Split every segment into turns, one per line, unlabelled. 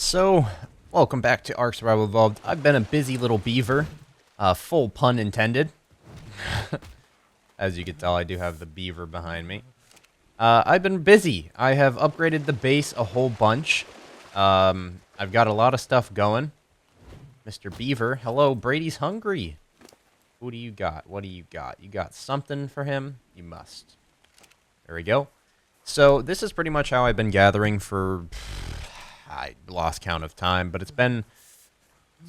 So, welcome back to Ark Survival Evolved. I've been a busy little beaver, full pun intended. As you can tell, I do have the beaver behind me. I've been busy. I have upgraded the base a whole bunch. I've got a lot of stuff going. Mr. Beaver, hello, Brady's hungry. Who do you got? What do you got? You got something for him? You must. There we go. So, this is pretty much how I've been gathering for... I lost count of time, but it's been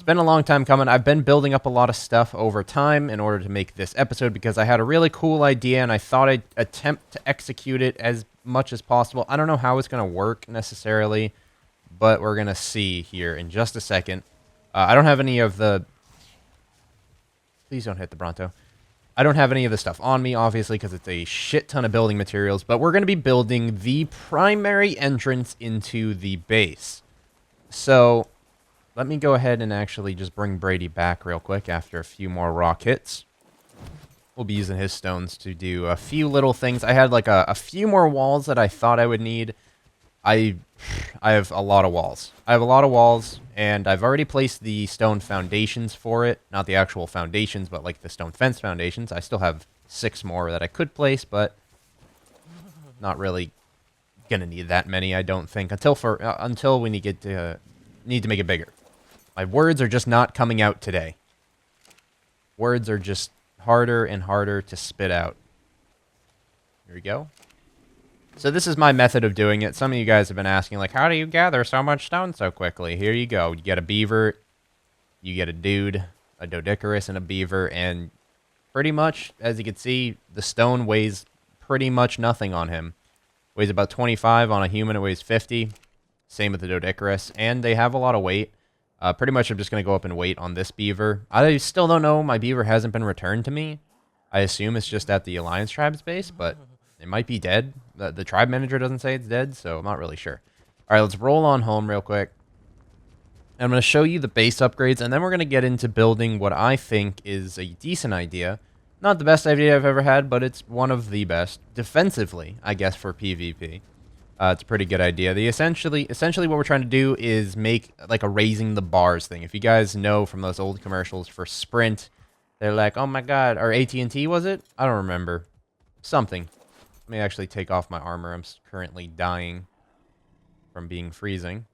a long time coming. I've been building up a lot of stuff over time in order to make this episode because I had a really cool idea and I thought I'd attempt to execute it as much as possible. I don't know how it's going to work necessarily, but we're going to see here in just a second. I don't have any of the... Please don't hit the Bronto. I don't have any of the stuff on me, obviously, because it's a shit ton of building materials, but we're going to be building the primary entrance into the base. So, let me go ahead and actually just bring Brady back real quick after a few more rock hits. We'll be using his stones to do a few little things. I had like a few more walls that I thought I would need. I have a lot of walls. I have a lot of walls, and I've already placed the stone foundations for it. Not the actual foundations, but like the stone fence foundations. I still have 6 more that I could place, but not really gonna need that many, I don't think, until we need to make it bigger. My words are just not coming out today. Words are just harder and harder to spit out. Here we go. So this is my method of doing it. Some of you guys have been asking, like, how do you gather so much stone so quickly? Here you go. You get a beaver, you get a dude, a Doedicurus, and a beaver, and pretty much, as you can see, the stone weighs pretty much nothing on him. Weighs about 25. On a human, it weighs 50. Same with the Doedicurus, and they have a lot of weight. Pretty much I'm just going to go up in weight on this beaver. I still don't know. My beaver hasn't been returned to me. I assume it's just at the Alliance Tribe's base, but... it might be dead. The tribe manager doesn't say it's dead, so I'm not really sure. All right, let's roll on home real quick. I'm going to show you the base upgrades, and then we're going to get into building what I think is a decent idea. Not the best idea I've ever had, but it's one of the best. Defensively, I guess, for PvP. It's a pretty good idea. Essentially what we're trying to do is make like a raising the bars thing. If you guys know from those old commercials for Sprint, they're like, oh my god, or AT&T was it? I don't remember. Something. Let me actually take off my armor. I'm currently dying from being freezing.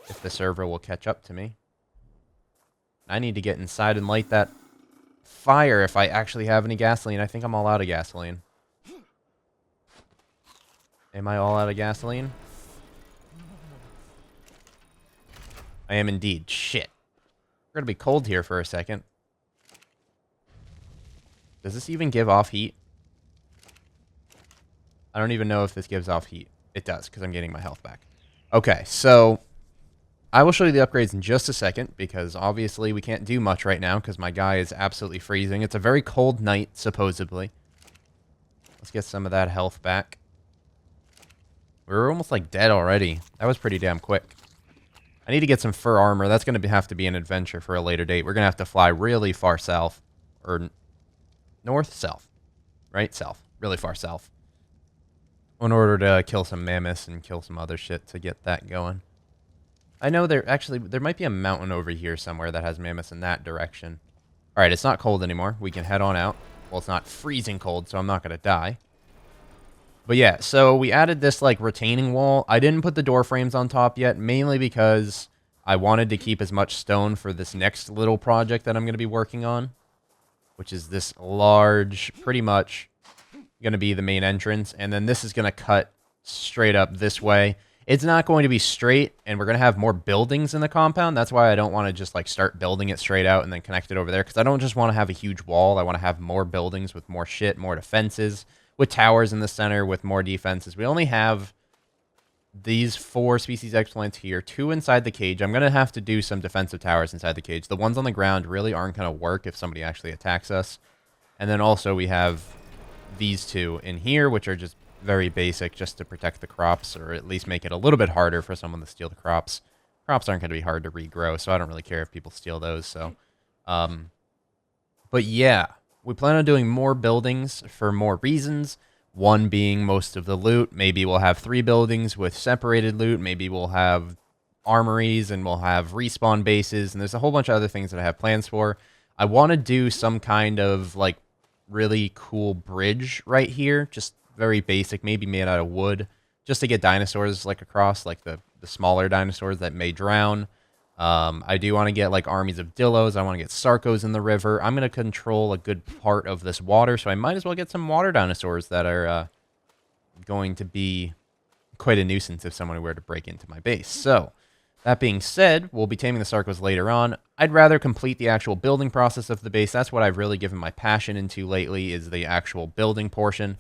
If the server will catch up to me. I need to get inside and light that fire if I actually have any gasoline. I think I'm all out of gasoline. Am I all out of gasoline? I am indeed. Shit. We're going to be cold here for a second. Does this even give off heat? I don't even know if this gives off heat. It does, because I'm getting my health back. Okay, so I will show you the upgrades in just a second, because obviously we can't do much right now, because my guy is absolutely freezing. It's a very cold night, supposedly. Let's get some of that health back. We were almost, like, dead already. That was pretty damn quick. I need to get some fur armor. That's going to have to be an adventure for a later date. We're going to have to fly really far south. Or north? South. Right? South. Really far south. In order to kill some mammoths and kill some other shit to get that going. I know there might be a mountain over here somewhere that has mammoths in that direction. Alright, it's not cold anymore. We can head on out. Well, it's not freezing cold, so I'm not going to die. But yeah, so we added this like retaining wall. I didn't put the door frames on top yet, mainly because I wanted to keep as much stone for this next little project that I'm going to be working on. Which is this large, pretty much... going to be the main entrance, and then this is going to cut straight up this way. It's not going to be straight, and we're going to have more buildings in the compound. That's why I don't want to just like start building it straight out and then connect it over there, because I don't just want to have a huge wall. I want to have more buildings with more shit, more defenses, with towers in the center, with more defenses. We only have these 4 species X plants here, 2 inside the cage. I'm going to have to do some defensive towers inside the cage. The ones on the ground really aren't going to work if somebody actually attacks us. And then also we have these 2 in here, which are just very basic, just to protect the crops, or at least make it a little bit harder for someone to steal the crops. Crops aren't going to be hard to regrow, so I don't really care if people steal those. So, but yeah, we plan on doing more buildings for more reasons. One being most of the loot. Maybe we'll have 3 buildings with separated loot. Maybe we'll have armories, and we'll have respawn bases, and there's a whole bunch of other things that I have plans for. I want to do some kind of, like, really cool bridge right here, just very basic, maybe made out of wood, just to get dinosaurs, like, across, like, the smaller dinosaurs that may drown. I do want to get, like, armies of Dillos. I want to get Sarcos in the river. I'm going to control a good part of this water, so I might as well get some water dinosaurs that are going to be quite a nuisance if someone were to break into my base. So, that being said, we'll be taming the Sarcos later on. I'd rather complete the actual building process of the base. That's what I've really given my passion into lately, is the actual building portion.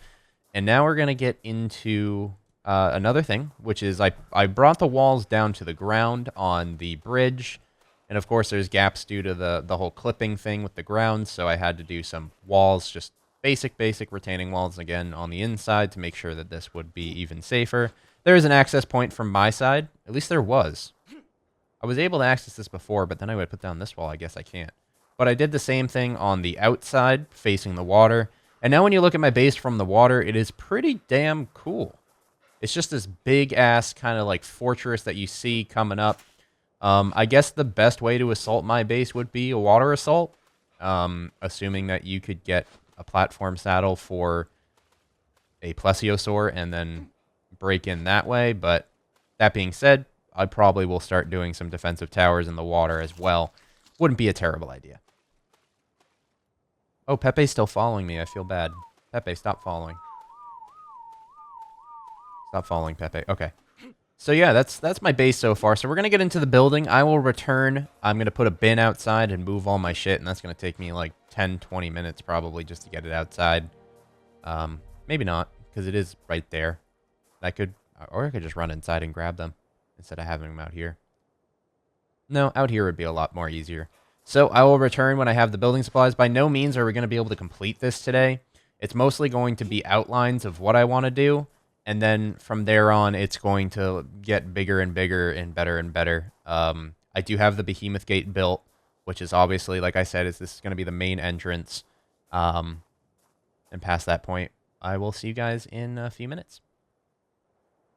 And now we're going to get into another thing, which is I brought the walls down to the ground on the bridge. And of course, there's gaps due to the whole clipping thing with the ground, so I had to do some walls, just basic retaining walls again on the inside to make sure that this would be even safer. There is an access point from my side. At least there was. I was able to access this before, but then I would put down this wall. I guess I can't. But I did the same thing on the outside, facing the water. And now when you look at my base from the water, it is pretty damn cool. It's just this big-ass kind of like fortress that you see coming up. I guess the best way to assault my base would be a water assault. Assuming that you could get a platform saddle for a plesiosaur and then break in that way. But that being said, I probably will start doing some defensive towers in the water as well. Wouldn't be a terrible idea. Oh, Pepe's still following me. I feel bad. Pepe, stop following. Stop following, Pepe. Okay. So yeah, that's my base so far. So we're going to get into the building. I will return. I'm going to put a bin outside and move all my shit, and that's going to take me like 10, 20 minutes probably just to get it outside. Maybe not, because it is right there. I could just run inside and grab them instead of having them out here. No, out here would be a lot more easier. So I will return when I have the building supplies. By no means are we going to be able to complete this today. It's mostly going to be outlines of what I want to do. And then from there on, it's going to get bigger and bigger and better and better. I do have the Behemoth Gate built, which is obviously, like I said, this is going to be the main entrance. And past that point, I will see you guys in a few minutes.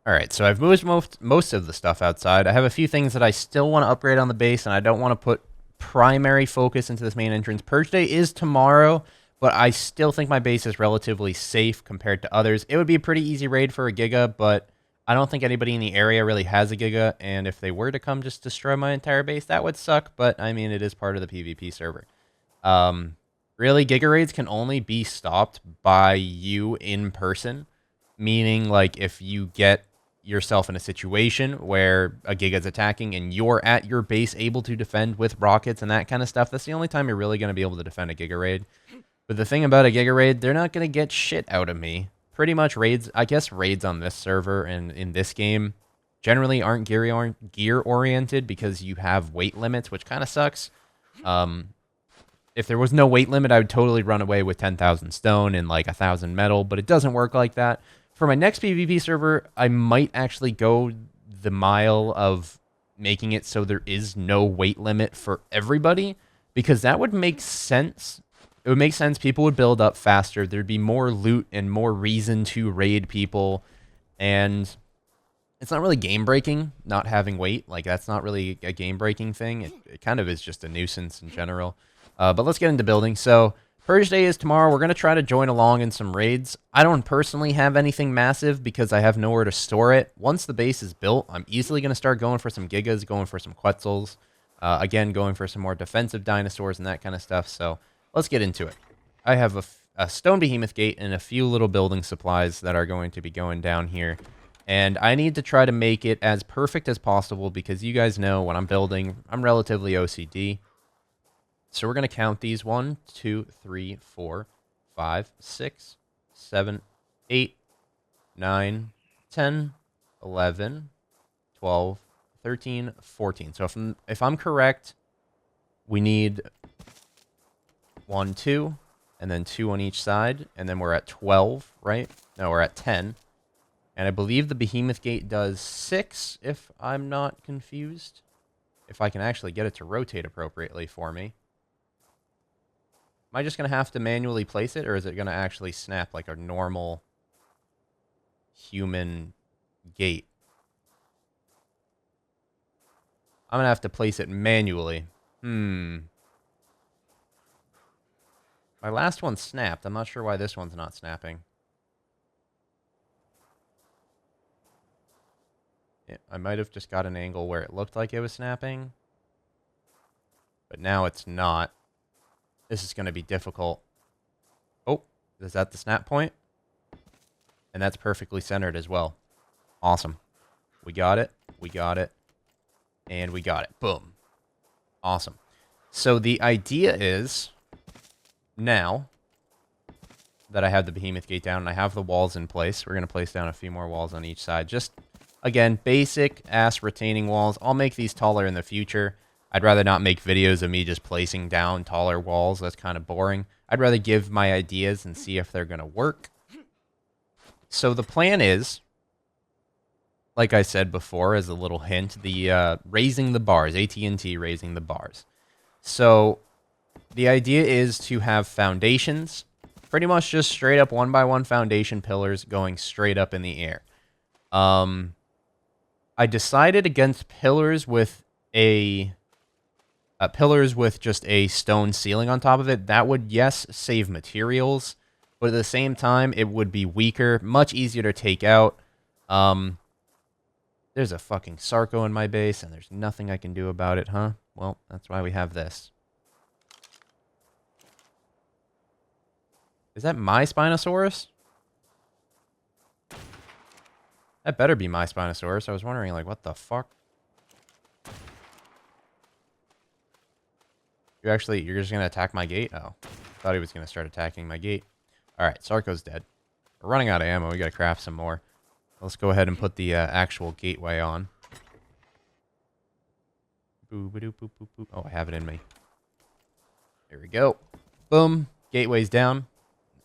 Alright, so I've moved most of the stuff outside. I have a few things that I still want to upgrade on the base, and I don't want to put primary focus into this main entrance. Purge Day is tomorrow, but I still think my base is relatively safe compared to others. It would be a pretty easy raid for a Giga, but I don't think anybody in the area really has a Giga, and if they were to come just destroy my entire base, that would suck, but I mean, it is part of the PvP server. Really, Giga raids can only be stopped by you in person, meaning, like, if you get yourself in a situation where a Giga's attacking and you're at your base able to defend with rockets and that kind of stuff, that's the only time you're really going to be able to defend a Giga raid. But the thing about a Giga raid, they're not going to get shit out of me. Pretty much raids, I guess raids on this server and in this game generally aren't gear oriented because you have weight limits, which kind of sucks. If there was no weight limit, I would totally run away with 10,000 stone and like 1,000 metal, but it doesn't work like that. For my next PvP server, I might actually go the mile of making it so there is no weight limit for everybody, because that would make sense. It would make sense. People would build up faster. There'd be more loot and more reason to raid people. And it's not really game-breaking, not having weight. Like, that's not really a game-breaking thing. It kind of is just a nuisance in general. But let's get into building. So, Purge Day is tomorrow. We're going to try to join along in some raids. I don't personally have anything massive because I have nowhere to store it. Once the base is built, I'm easily going to start going for some Gigas, going for some Quetzals. Again, going for some more defensive dinosaurs and that kind of stuff. So, let's get into it. I have a stone behemoth gate and a few little building supplies that are going to be going down here. And I need to try to make it as perfect as possible because you guys know when I'm building, I'm relatively OCD. So we're going to count these 1, 2, 3, 4, 5, 6, 7, 8, 9, 10, 11, 12, 13, 14. So if I'm correct, we need 1, 2, and then 2 on each side, and then we're at 12, right? No, we're at 10. And I believe the Behemoth Gate does 6, if I'm not confused. If I can actually get it to rotate appropriately for me. Am I just going to have to manually place it, or is it going to actually snap like a normal human gate? I'm going to have to place it manually. My last one snapped. I'm not sure why this one's not snapping. Yeah, I might have just got an angle where it looked like it was snapping. But now it's not. This is going to be difficult. Oh, is that the snap point? And that's perfectly centered as well. Awesome. We got it. We got it. And we got it. Boom. Awesome. So the idea is, now that I have the behemoth gate down and I have the walls in place, we're going to place down a few more walls on each side. Just, again, basic ass retaining walls. I'll make these taller in the future. I'd rather not make videos of me just placing down taller walls. That's kind of boring. I'd rather give my ideas and see if they're going to work. So the plan is, like I said before, as a little hint, the raising the bars, AT&T raising the bars. So the idea is to have foundations, pretty much just straight up 1x1 foundation pillars going straight up in the air. I decided against pillars with just a stone ceiling on top of it. That would, yes, save materials, but at the same time, it would be weaker, much easier to take out. There's a fucking Sarco in my base, and there's nothing I can do about it, huh? Well, that's why we have this. Is that my Spinosaurus? That better be my Spinosaurus. I was wondering, like, what the fuck? You're just going to attack my gate? Oh. Thought he was going to start attacking my gate. Alright, Sarco's dead. We're running out of ammo. We got to craft some more. Let's go ahead and put the actual gateway on. Oh, I have it in me. Here we go. Boom. Gateway's down.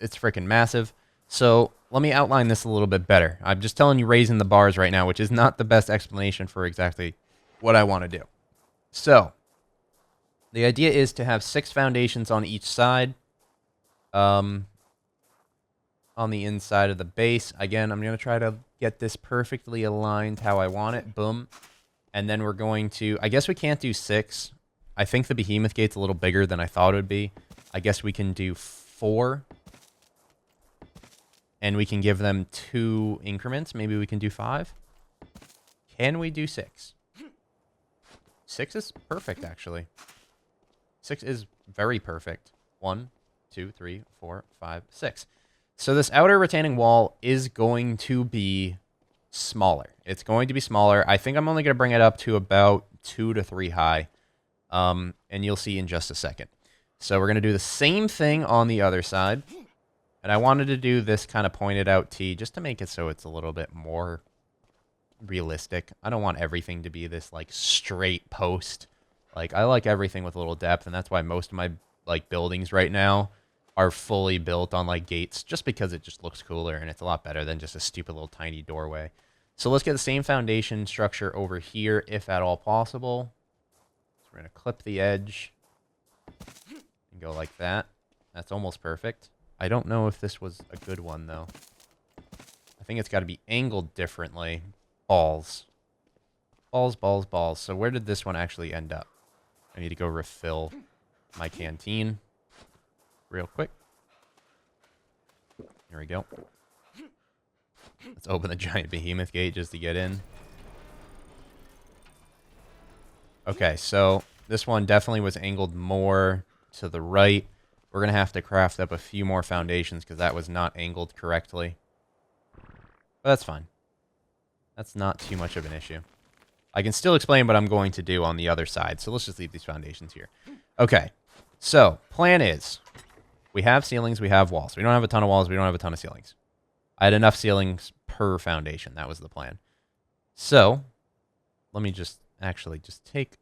It's freaking massive. So let me outline this a little bit better. I'm just telling you raising the bars right now, which is not the best explanation for exactly what I want to do. So the idea is to have 6 foundations on each side. On the inside of the base. Again, I'm going to try to get this perfectly aligned how I want it. Boom. And then we're going to... I guess we can't do 6. I think the behemoth gate's a little bigger than I thought it would be. I guess we can do 4. And we can give them 2 increments. Maybe we can do 5. Can we do 6? 6 is perfect, actually. 6 is very perfect. 1, 2, 3, 4, 5, 6. So this outer retaining wall is going to be smaller. It's going to be smaller. I think I'm only going to bring it up to about 2 to 3 high. And you'll see in just a second. So we're going to do the same thing on the other side. And I wanted to do this kind of pointed out T just to make it so it's a little bit more realistic. I don't want everything to be this like straight post. Like I like everything with a little depth, and that's why most of my like buildings right now are fully built on like gates, just because it just looks cooler and it's a lot better than just a stupid little tiny doorway. So let's get the same foundation structure over here if at all possible. So we're going to clip the edge and go like that. That's almost perfect. I don't know if this was a good one though. I think it's got to be angled differently. Balls. Balls, balls, balls. So where did this one actually end up? I need to go refill my canteen real quick. Here we go. Let's open the giant behemoth gate just to get in. Okay, so this one definitely was angled more to the right. We're going to have to craft up a few more foundations because that was not angled correctly. But that's fine. That's not too much of an issue. I can still explain what I'm going to do on the other side, so let's just leave these foundations here. Okay, so plan is, we have ceilings, we have walls. We don't have a ton of walls, we don't have a ton of ceilings. I had enough ceilings per foundation. That was the plan. So, let me just actually just take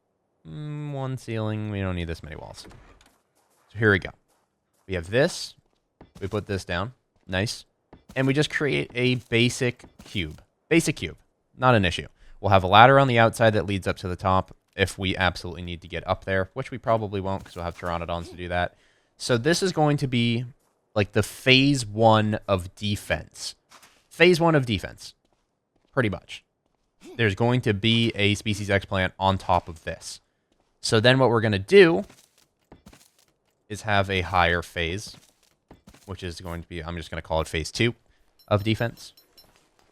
one ceiling. We don't need this many walls. So here we go. We have this. We put this down. Nice. And we just create a basic cube. Basic cube. Not an issue. We'll have a ladder on the outside that leads up to the top if we absolutely need to get up there, which we probably won't because we'll have pteranodons to do that. So this is going to be like the phase 1 of defense. Phase 1 of defense. Pretty much. there's going to be a species X plant on top of this. So then what we're going to do is have a higher phase, which is going to be, I'm just going to call it phase 2 of defense.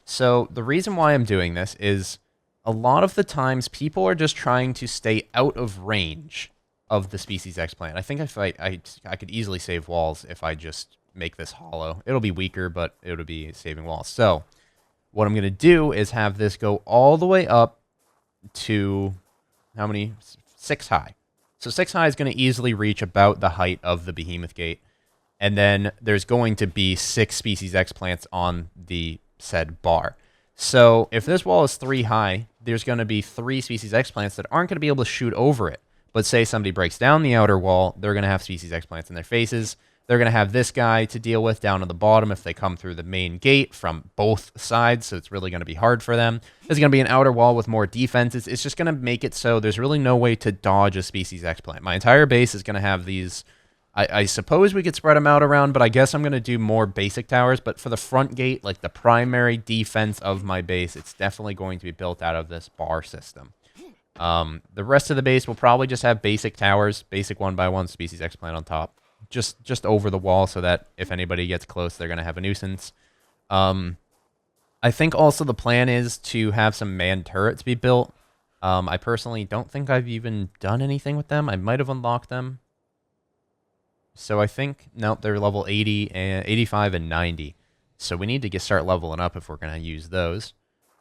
So the reason why I'm doing this is a lot of the times people are just trying to stay out of range of the species X plant. I think if I could easily save walls if I just make this hollow. It'll be weaker, but it'll be saving walls. So what I'm going to do is have this go all the way up to, how many? 6 high. So 6 high is going to easily reach about the height of the behemoth gate. And then there's going to be 6 species X plants on the said bar. So if this wall is 3 high, there's going to be 3 species X plants that aren't going to be able to shoot over it. But say somebody breaks down the outer wall, they're going to have species X plants in their faces. They're going to have this guy to deal with down on the bottom if they come through the main gate from both sides, so it's really going to be hard for them. There's going to be an outer wall with more defenses. It's just going to make it so there's really no way to dodge a species X plant. My entire base is going to have these. I suppose we could spread them out around, but I guess I'm going to do more basic towers. But for the front gate, like the primary defense of my base, it's definitely going to be built out of this bar system. The rest of the base will probably just have basic towers, basic 1x1 species X plant on top. Just over the wall so that if anybody gets close, they're going to have a nuisance. I think also the plan is to have some manned turrets be built. I personally don't think I've even done anything with them. I might have unlocked them. So I think, nope, they're level 80 and 85 and 90. So we need to start leveling up if we're going to use those.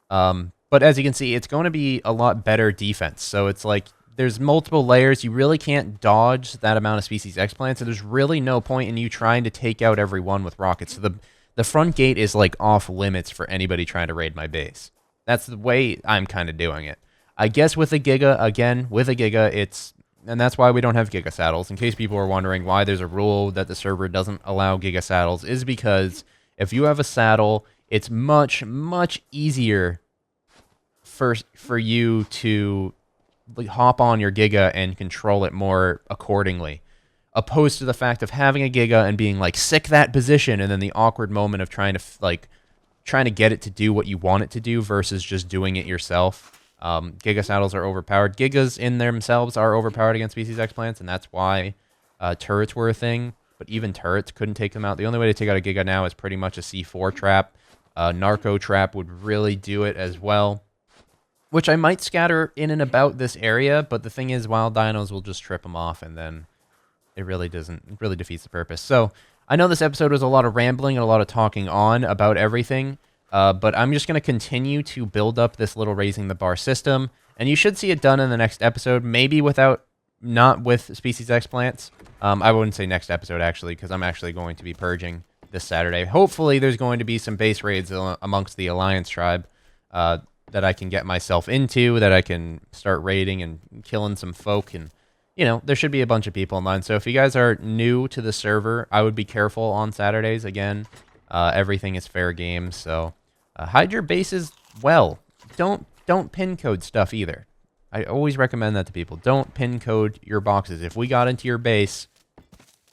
But as you can see, it's going to be a lot better defense. So it's like there's multiple layers. You really can't dodge that amount of species X plants. So there's really no point in you trying to take out every one with rockets. So the front gate is like off limits for anybody trying to raid my base. That's the way I'm kind of doing it. I guess with a Giga, again, with a Giga, it's... And that's why we don't have Giga Saddles. In case people are wondering why there's a rule that the server doesn't allow Giga Saddles, is because if you have a saddle, it's much, much easier for you to hop on your Giga and control it more accordingly. Opposed to the fact of having a Giga and being like, sick that position, and then the awkward moment of trying to get it to do what you want it to do versus just doing it yourself. Giga saddles are overpowered. Gigas in themselves are overpowered against species X plants, and that's why turrets were a thing. But even turrets couldn't take them out. The only way to take out a Giga now is pretty much a C4 trap. Narco trap would really do it as well, which I might scatter in and about this area. But the thing is, wild dinos will just trip them off, and then it really defeats the purpose. So I know this episode was a lot of rambling and a lot of talking on about everything. But I'm just going to continue to build up this little raising the bar system. And you should see it done in the next episode. Maybe not with species X plants. I wouldn't say next episode, actually, because I'm actually going to be purging this Saturday. Hopefully, there's going to be some base raids amongst the Alliance tribe that I can get myself into, that I can start raiding and killing some folk. And, you know, there should be a bunch of people in line. So if you guys are new to the server, I would be careful on Saturdays. Again, everything is fair game, so... hide your bases well. Don't pin code stuff either. I always recommend that to people. Don't pin code your boxes. If we got into your base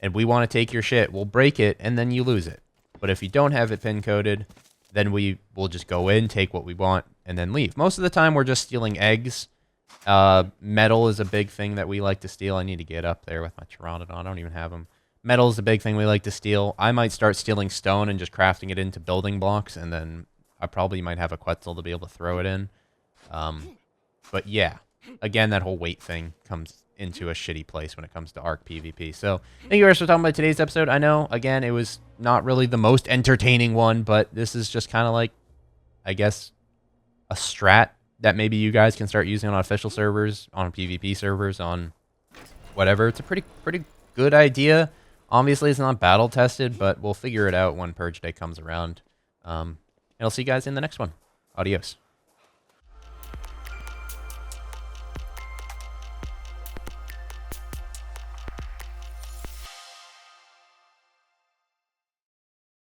and we want to take your shit, we'll break it and then you lose it. But if you don't have it pin coded, then we will just go in, take what we want, and then leave. Most of the time we're just stealing eggs. Metal is a big thing that we like to steal. I need to get up there with my Pteranodon. I don't even have them. Metal is a big thing we like to steal. I might start stealing stone and just crafting it into building blocks, and then I probably might have a Quetzal to be able to throw it in. But yeah, again, that whole weight thing comes into a shitty place when it comes to Ark PvP. So thank you guys for talking about today's episode. I know, again, it was not really the most entertaining one, but this is just kind of like, I guess, a strat that maybe you guys can start using on official servers, on PvP servers, on whatever. It's a pretty good idea. Obviously, it's not battle tested, but we'll figure it out when Purge Day comes around. And I'll see you guys in the next one. Adios.